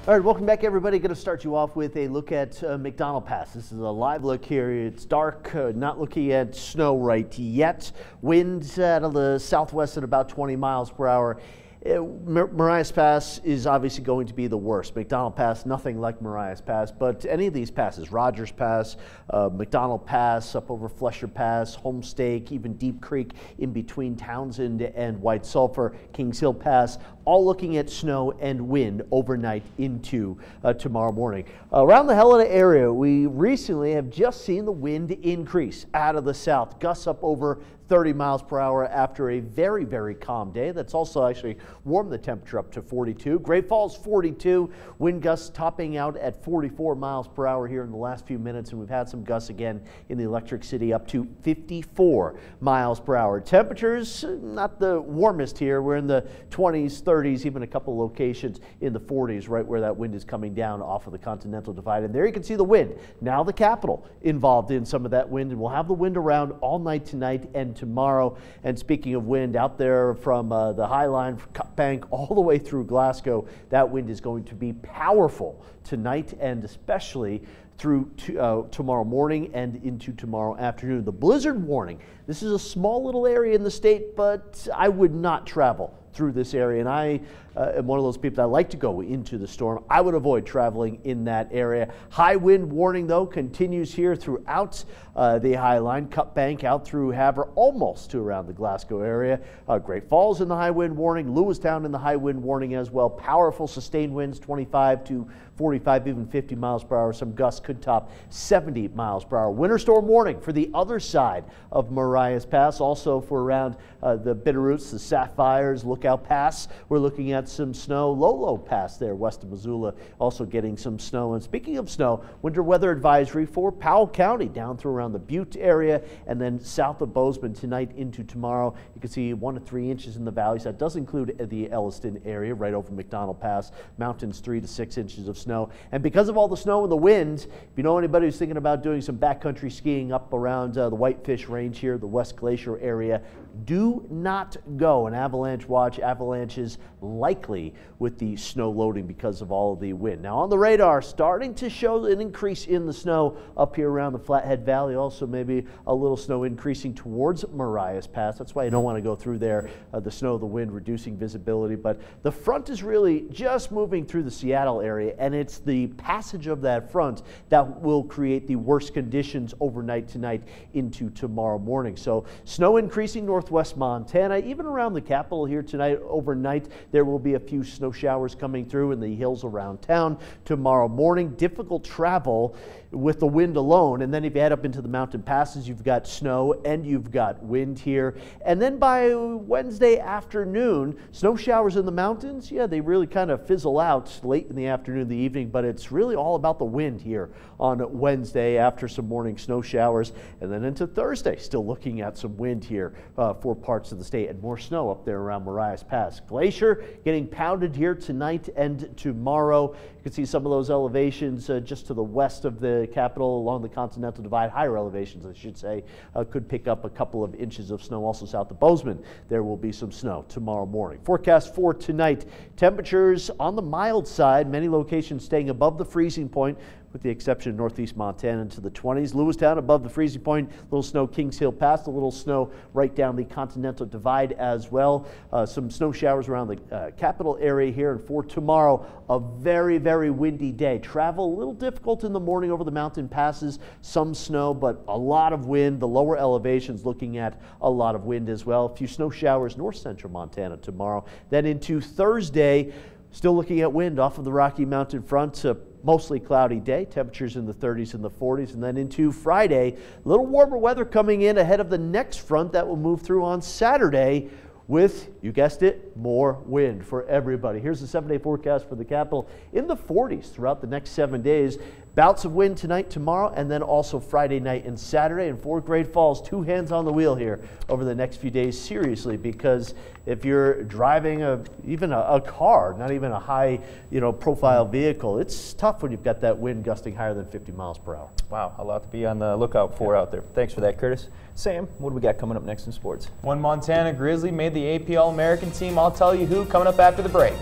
All right, welcome back, everybody. Going to start you off with a look at McDonald Pass. This is a live look here. It's dark, not looking at snow right yet. Winds out of the southwest at about 20 miles per hour. Marias Pass is obviously going to be the worst. McDonald Pass, nothing like Marias Pass, but any of these passes, Rogers Pass, McDonald Pass, up over Flesher Pass, Homestake, even Deep Creek in between Townsend and White Sulphur, Kings Hill Pass, all looking at snow and wind overnight into tomorrow morning. Around the Helena area, we recently have just seen the wind increase out of the south, gusts up over 30 miles per hour after a very, very calm day. That's also actually warmed the temperature up to 42. Great Falls 42, wind gusts topping out at 44 miles per hour here in the last few minutes, and we've had some gusts again in the Electric City up to 54 miles per hour. Temperatures not the warmest here. We're in the 20s, 30s, even a couple locations in the 40s, right where that wind is coming down off of the Continental Divide. And there you can see the wind. Now the capital involved in some of that wind, and we'll have the wind around all night tonight and tomorrow. And speaking of wind, out there from the High Line, Cut Bank, all the way through Glasgow, that wind is going to be powerful tonight and especially through tomorrow morning and into tomorrow afternoon. The blizzard warning, this is a small little area in the state, but I would not travel through this area, and I am one of those people that like to go into the storm. I would avoid traveling in that area. High wind warning, though, continues here throughout the High Line. Cut Bank out through Havre, almost to around the Glasgow area. Great Falls in the high wind warning. Lewistown in the high wind warning as well. Powerful sustained winds, 25 to 45, even 50 miles per hour. Some gusts could top 70 miles per hour. Winter storm warning for the other side of Marias Pass, also for around the Bitterroots, the Sapphires, Lookout Pass. We're looking at some snow. Lolo Pass there west of Missoula, also getting some snow. And speaking of snow, winter weather advisory for Powell County down through around the Butte area and then south of Bozeman tonight into tomorrow. You can see 1 to 3 inches in the valleys. That does include the Elliston area right over McDonald Pass. Mountains 3 to 6 inches of snow. And because of all the snow and the wind, if you know anybody who's thinking about doing some backcountry skiing up around the Whitefish Range here, the West Glacier area, do not go. An avalanche watch. Avalanches likely with the snow loading because of all of the wind. Now on the radar, starting to show an increase in the snow up here around the Flathead Valley. Also maybe a little snow increasing towards Marias Pass. That's why you don't want to go through there. The snow, the wind reducing visibility. But the front is really just moving through the Seattle area, and it's the passage of that front that will create the worst conditions overnight tonight into tomorrow morning. So snow increasing northwest Montana, even around the capital here tonight. Overnight there will be a few snow showers coming through in the hills around town. Tomorrow morning, difficult travel with the wind alone, and then if you head up into the mountain passes, you've got snow and you've got wind here. And then by Wednesday afternoon, snow showers in the mountains, yeah, they really kind of fizzle out late in the afternoon, the evening, but it's really all about the wind here on Wednesday after some morning snow showers. And then into Thursday, still looking at some wind here for parts of the state and more snow up there around Marias Pass. Glacier getting pounded here tonight and tomorrow. You can see some of those elevations just to the west of the capital along the Continental Divide, higher elevations I should say, could pick up a couple of inches of snow. Also south of Bozeman, there will be some snow tomorrow morning. Forecast for tonight, temperatures on the mild side, many locations staying above the freezing point, with the exception of northeast Montana into the 20s. Lewistown above the freezing point, a little snow Kings Hill Pass, a little snow right down the Continental Divide as well. Some snow showers around the capital area here. And for tomorrow, a very, very windy day. Travel a little difficult in the morning over the mountain passes, some snow, but a lot of wind. The lower elevations looking at a lot of wind as well. A few snow showers north central Montana tomorrow. Then into Thursday, still looking at wind off of the Rocky Mountain front. Mostly cloudy day, temperatures in the 30s and the 40s. And then into Friday, a little warmer weather coming in ahead of the next front that will move through on Saturday with, you guessed it, more wind for everybody. Here's the 7-day forecast for the capital in the 40s throughout the next 7 days. Bouts of wind tonight, tomorrow, and then also Friday night and Saturday. And for Great Falls, 2 hands on the wheel here over the next few days, seriously, because if you're driving even a car, not even a high profile vehicle, it's tough when you've got that wind gusting higher than 50 miles per hour. Wow, a lot to be on the lookout for out there. Thanks for that, Curtis. Sam, what do we got coming up next in sports? One Montana Grizzly made the AP All-American team. I'll tell you who coming up after the break.